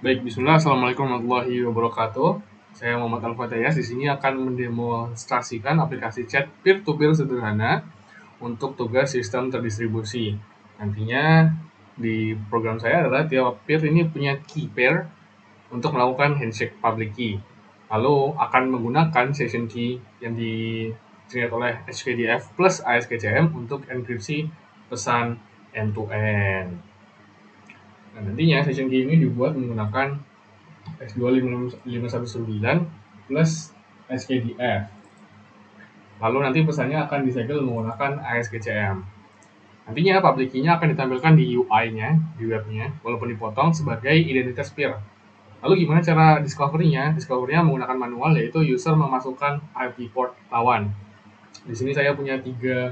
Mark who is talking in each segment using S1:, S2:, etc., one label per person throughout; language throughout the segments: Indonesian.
S1: Baik, bismillah. Assalamualaikum warahmatullahi wabarakatuh. Saya Muhammad Al-Fatayas. Di sini akan mendemonstrasikan aplikasi chat peer-to-peer sederhana untuk tugas sistem terdistribusi. Nantinya di program saya adalah tiap peer ini punya key pair untuk melakukan handshake public key. Lalu akan menggunakan session key yang di-generate oleh HKDF plus ASGCM untuk enkripsi pesan end-to-end. Nah, nantinya session key ini dibuat menggunakan S25519 plus SKDF. Lalu nanti pesannya akan disegel menggunakan ASGCM. Nantinya public key-nya akan ditampilkan di UI-nya, di webnya, walaupun dipotong sebagai identitas peer. Lalu gimana cara discovery-nya? Discovery-nya menggunakan manual, yaitu user memasukkan IP port lawan. Di sini saya punya 3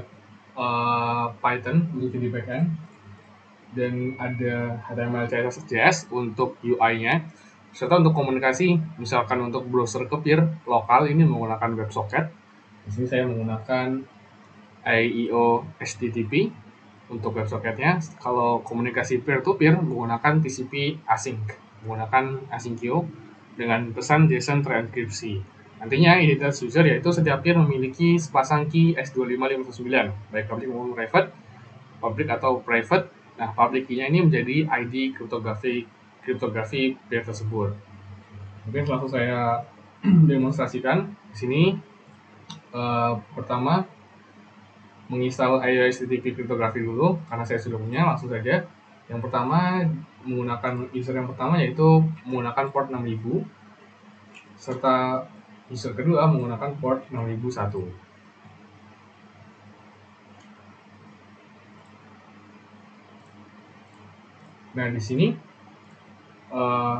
S1: Python untuk jadi backend, dan ada HTML, CSS, JS untuk UI-nya. Serta untuk komunikasi, misalkan untuk browser ke peer lokal ini menggunakan WebSocket. Di sini saya menggunakan IEO HTTP untuk WebSocketnya. Kalau komunikasi peer to peer menggunakan TCP async, menggunakan async queue dengan pesan JSON terenkripsi. Nantinya identitas user yaitu setiap peer memiliki sepasang key S25519, baik public maupun public atau private. Nah, public key-nya ini menjadi ID kriptografi peer tersebut. Mungkin langsung saya demonstrasikan di sini. Pertama, menginstal IEO HTTP kriptografi dulu karena saya sudah punya. Langsung saja. Yang pertama, menggunakan user yang pertama yaitu menggunakan port 6000, serta user kedua menggunakan port 6001. Nah, di sini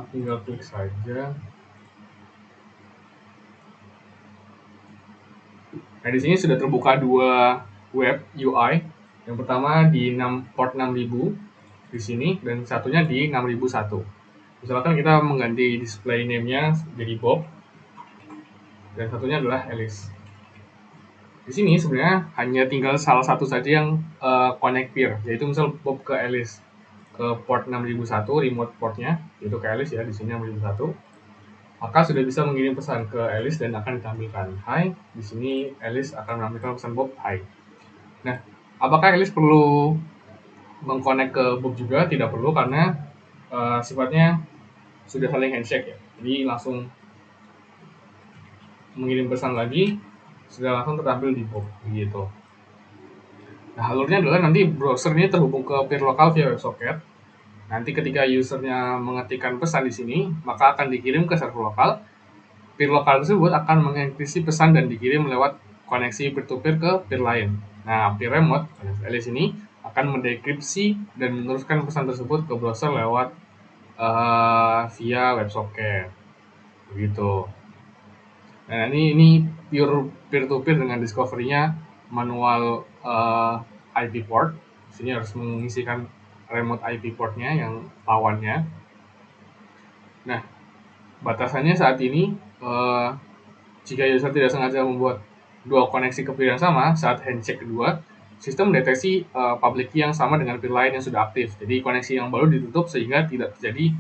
S1: tinggal klik saja. Nah, di sini sudah terbuka 2 web UI. Yang pertama di port 6000 di sini, dan satunya di 6001. Misalkan kita mengganti display name-nya jadi Bob, dan satunya adalah Alice. Di sini sebenarnya hanya tinggal salah satu saja yang connect peer, yaitu misal Bob ke Alice ke port 6001 remote portnya, yaitu ke Alice ya, di sini 6001. Maka sudah bisa mengirim pesan ke Alice dan akan ditampilkan Hai. Di sini Alice akan menampilkan pesan Bob Hai. Nah, apakah Alice perlu mengkonek ke Bob juga? Tidak perlu, karena sifatnya sudah saling handshake ya. Jadi langsung mengirim pesan lagi sudah langsung tertampil di Bob begitu. Nah, alurnya adalah nanti browser ini terhubung ke peer lokal via WebSocket. Nanti ketika usernya mengetikkan pesan di sini, maka akan dikirim ke server lokal. Peer lokal tersebut akan mengenkripsi pesan dan dikirim lewat koneksi peer-to-peer ke peer lain. Nah, peer remote, Alice ini akan mendekripsi dan meneruskan pesan tersebut ke browser lewat via WebSocket. Begitu. Nah, ini pure peer-to-peer dengan discovery-nya manual IP port. Di sini harus mengisikan remote IP port-nya yang lawannya. Nah, batasannya saat ini jika user tidak sengaja membuat 2 koneksi ke peer yang sama saat handshake kedua, sistem mendeteksi public key yang sama dengan peer lain yang sudah aktif. Jadi koneksi yang baru ditutup sehingga tidak terjadi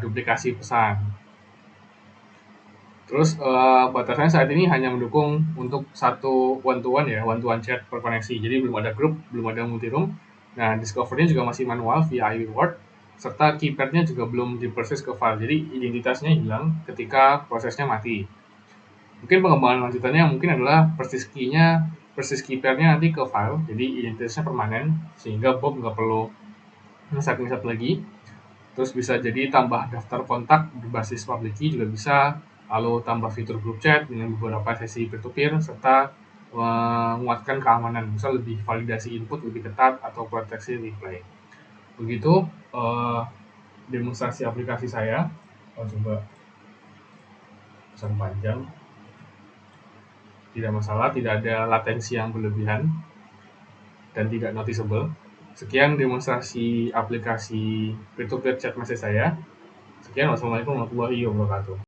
S1: duplikasi pesan. Terus batasannya saat ini hanya mendukung untuk satu one-to-one ya, one-to-one chat per koneksi. Jadi belum ada grup, belum ada multi-room. Nah, discovery-nya juga masih manual via IP port, serta key pair-nya juga belum diproses ke file. Jadi identitasnya hilang ketika prosesnya mati. Mungkin pengembangan lanjutannya mungkin adalah persis key pair-nya nanti ke file, jadi identitasnya permanen, sehingga Bob nggak perlu ngeset lagi. Terus bisa jadi tambah daftar kontak berbasis public key juga bisa, lalu tambah fitur group chat dengan beberapa sesi peer-to-peer, serta menguatkan keamanan, misal lebih validasi input lebih ketat atau proteksi replay. Begitu demonstrasi aplikasi saya. Coba pesan panjang. Tidak masalah, tidak ada latensi yang berlebihan dan tidak noticeable. Sekian demonstrasi aplikasi peer-to-peer chat message saya. Sekian, wassalamualaikum warahmatullahi wabarakatuh.